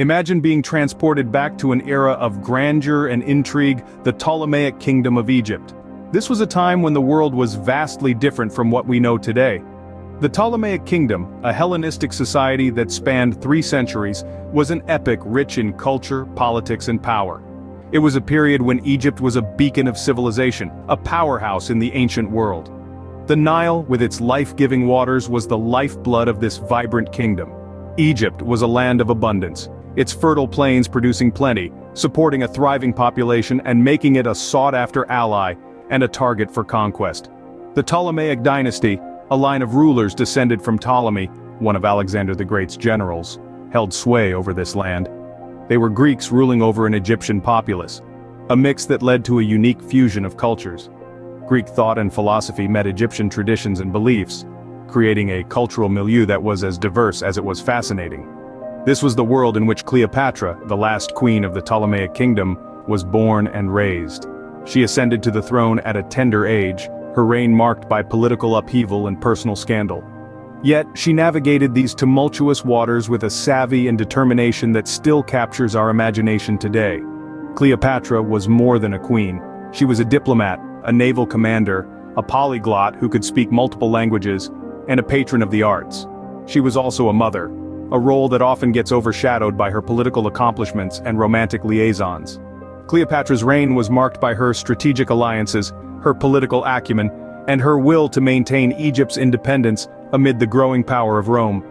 Imagine being transported back to an era of grandeur and intrigue, the Ptolemaic kingdom of Egypt. This was a time when the world was vastly different from what we know today. The Ptolemaic kingdom, a Hellenistic society that spanned 3 centuries, was an epoch rich in culture, politics and power. It was a period when Egypt was a beacon of civilization, a powerhouse in the ancient world. The Nile, with its life-giving waters, was the lifeblood of this vibrant kingdom. Egypt was a land of abundance, its fertile plains producing plenty, supporting a thriving population and making it a sought-after ally and a target for conquest. The Ptolemaic dynasty, a line of rulers descended from Ptolemy, one of Alexander the Great's generals, held sway over this land. They were Greeks ruling over an Egyptian populace, a mix that led to a unique fusion of cultures. Greek thought and philosophy met Egyptian traditions and beliefs, creating a cultural milieu that was as diverse as it was fascinating. This was the world in which Cleopatra, the last queen of the Ptolemaic kingdom, was born and raised. She ascended to the throne at a tender age, her reign marked by political upheaval and personal scandal. Yet, she navigated these tumultuous waters with a savvy and determination that still captures our imagination today. Cleopatra was more than a queen. She was a diplomat, a naval commander, a polyglot who could speak multiple languages, and a patron of the arts. She was also a mother, a role that often gets overshadowed by her political accomplishments and romantic liaisons. Cleopatra's reign was marked by her strategic alliances, her political acumen, and her will to maintain Egypt's independence amid the growing power of Rome.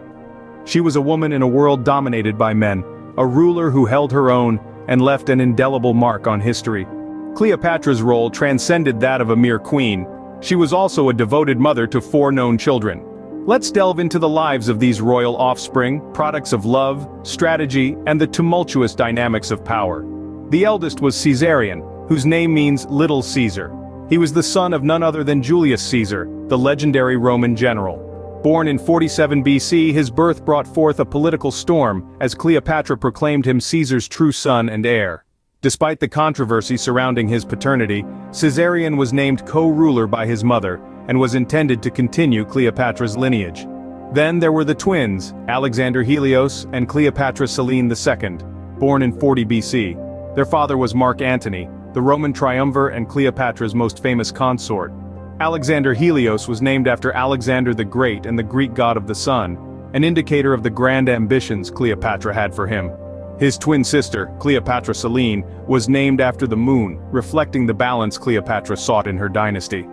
She was a woman in a world dominated by men, a ruler who held her own and left an indelible mark on history. Cleopatra's role transcended that of a mere queen. She was also a devoted mother to 4 known children. Let's delve into the lives of these royal offspring, products of love, strategy, and the tumultuous dynamics of power. The eldest was Caesarion, whose name means Little Caesar. He was the son of none other than Julius Caesar, the legendary Roman general. Born in 47 BC, his birth brought forth a political storm, as Cleopatra proclaimed him Caesar's true son and heir. Despite the controversy surrounding his paternity, Caesarion was named co-ruler by his mother, and was intended to continue Cleopatra's lineage. Then there were the twins, Alexander Helios and Cleopatra Selene II, born in 40 BC. Their father was Mark Antony, the Roman triumvir and Cleopatra's most famous consort. Alexander Helios was named after Alexander the Great and the Greek god of the sun, an indicator of the grand ambitions Cleopatra had for him. His twin sister, Cleopatra Selene, was named after the moon, reflecting the balance Cleopatra sought in her dynasty.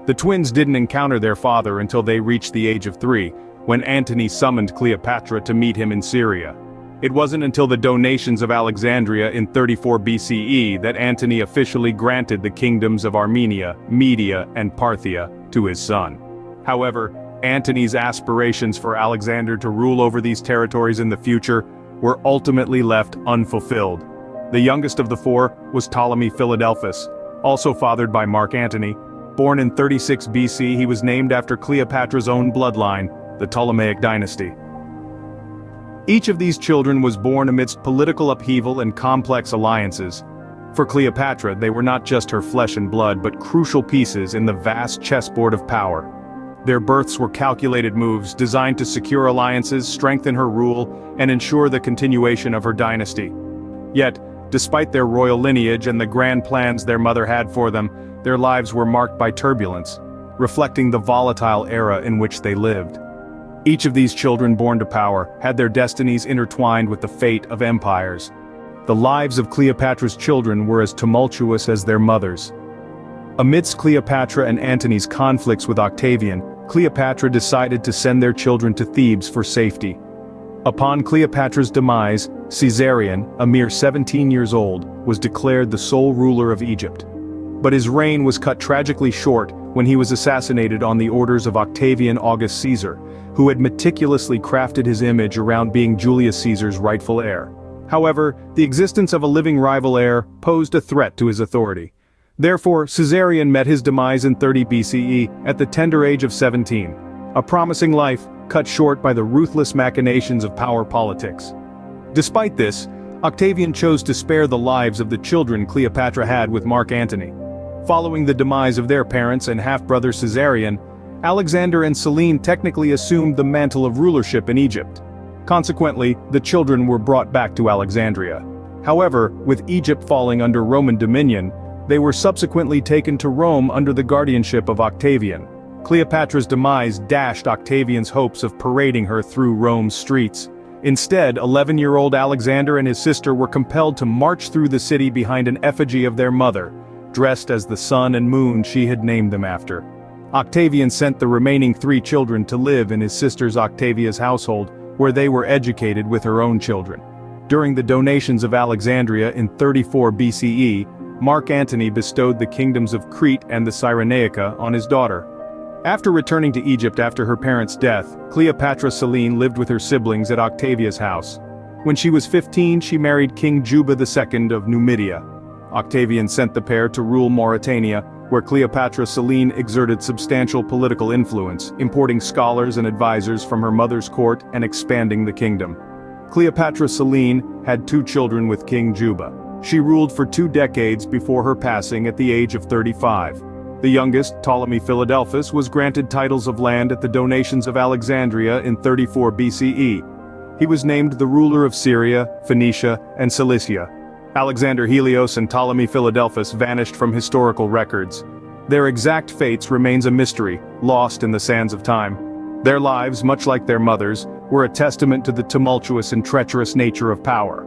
The twins didn't encounter their father until they reached the age of 3, when Antony summoned Cleopatra to meet him in Syria. It wasn't until the donations of Alexandria in 34 BCE that Antony officially granted the kingdoms of Armenia, Media, and Parthia to his son. However, Antony's aspirations for Alexander to rule over these territories in the future were ultimately left unfulfilled. The youngest of the 4 was Ptolemy Philadelphus, also fathered by Mark Antony. Born in 36 BC, he was named after Cleopatra's own bloodline, the Ptolemaic dynasty. Each of these children was born amidst political upheaval and complex alliances. For Cleopatra, they were not just her flesh and blood but crucial pieces in the vast chessboard of power. Their births were calculated moves designed to secure alliances, strengthen her rule, and ensure the continuation of her dynasty. Yet, despite their royal lineage and the grand plans their mother had for them, their lives were marked by turbulence, reflecting the volatile era in which they lived. Each of these children born to power had their destinies intertwined with the fate of empires. The lives of Cleopatra's children were as tumultuous as their mothers. Amidst Cleopatra and Antony's conflicts with Octavian, Cleopatra decided to send their children to Thebes for safety. Upon Cleopatra's demise, Caesarion, a mere 17 years old, was declared the sole ruler of Egypt. But his reign was cut tragically short when he was assassinated on the orders of Octavian August Caesar, who had meticulously crafted his image around being Julius Caesar's rightful heir. However, the existence of a living rival heir posed a threat to his authority. Therefore, Caesarion met his demise in 30 BCE at the tender age of 17, a promising life cut short by the ruthless machinations of power politics. Despite this, Octavian chose to spare the lives of the children Cleopatra had with Mark Antony. Following the demise of their parents and half-brother Caesarion, Alexander and Selene technically assumed the mantle of rulership in Egypt. Consequently, the children were brought back to Alexandria. However, with Egypt falling under Roman dominion, they were subsequently taken to Rome under the guardianship of Octavian. Cleopatra's demise dashed Octavian's hopes of parading her through Rome's streets. Instead, 11-year-old Alexander and his sister were compelled to march through the city behind an effigy of their mother, dressed as the sun and moon she had named them after. Octavian sent the remaining 3 children to live in his sister's Octavia's household, where they were educated with her own children. During the donations of Alexandria in 34 BCE, Mark Antony bestowed the kingdoms of Crete and the Cyrenaica on his daughter. After returning to Egypt after her parents' death, Cleopatra Selene lived with her siblings at Octavia's house. When she was 15, she married King Juba II of Numidia. Octavian sent the pair to rule Mauritania, where Cleopatra Selene exerted substantial political influence, importing scholars and advisors from her mother's court and expanding the kingdom. Cleopatra Selene had 2 children with King Juba. She ruled for 2 decades before her passing at the age of 35. The youngest, Ptolemy Philadelphus, was granted titles of land at the donations of Alexandria in 34 BCE. He was named the ruler of Syria, Phoenicia, and Cilicia. Alexander Helios and Ptolemy Philadelphus vanished from historical records. Their exact fates remains a mystery, lost in the sands of time. Their lives, much like their mothers, were a testament to the tumultuous and treacherous nature of power.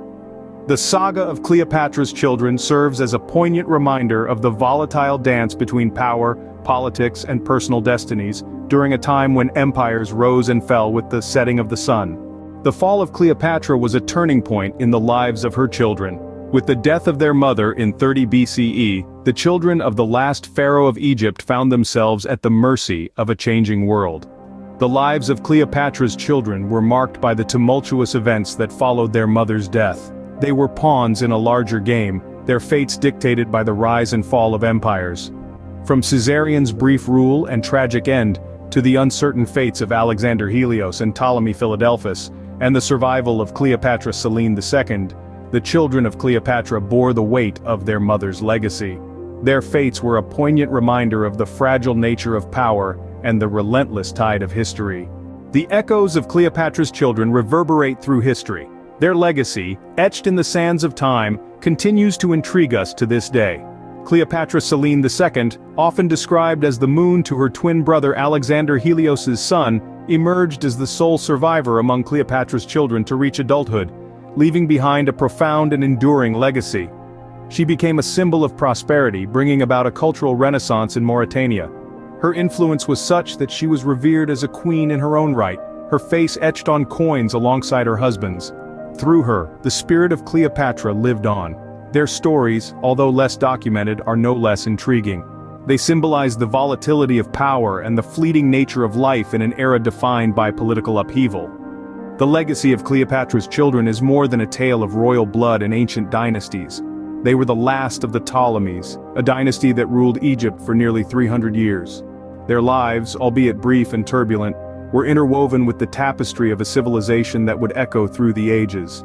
The saga of Cleopatra's children serves as a poignant reminder of the volatile dance between power, politics, and personal destinies, during a time when empires rose and fell with the setting of the sun. The fall of Cleopatra was a turning point in the lives of her children. With the death of their mother in 30 BCE, the children of the last pharaoh of Egypt found themselves at the mercy of a changing world. The lives of Cleopatra's children were marked by the tumultuous events that followed their mother's death. They were pawns in a larger game, their fates dictated by the rise and fall of empires. From Caesarion's brief rule and tragic end, to the uncertain fates of Alexander Helios and Ptolemy Philadelphus, and the survival of Cleopatra Selene II, the children of Cleopatra bore the weight of their mother's legacy. Their fates were a poignant reminder of the fragile nature of power and the relentless tide of history. The echoes of Cleopatra's children reverberate through history. Their legacy, etched in the sands of time, continues to intrigue us to this day. Cleopatra Selene II, often described as the moon to her twin brother Alexander Helios's son, emerged as the sole survivor among Cleopatra's children to reach adulthood, leaving behind a profound and enduring legacy. She became a symbol of prosperity, bringing about a cultural renaissance in Mauritania. Her influence was such that she was revered as a queen in her own right, her face etched on coins alongside her husband's. Through her, the spirit of Cleopatra lived on. Their stories, although less documented, are no less intriguing. They symbolize the volatility of power and the fleeting nature of life in an era defined by political upheaval. The legacy of Cleopatra's children is more than a tale of royal blood and ancient dynasties. They were the last of the Ptolemies, a dynasty that ruled Egypt for nearly 300 years. Their lives, albeit brief and turbulent, were interwoven with the tapestry of a civilization that would echo through the ages.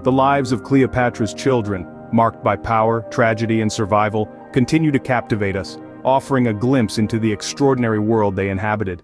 The lives of Cleopatra's children, marked by power, tragedy, and survival, continue to captivate us, offering a glimpse into the extraordinary world they inhabited.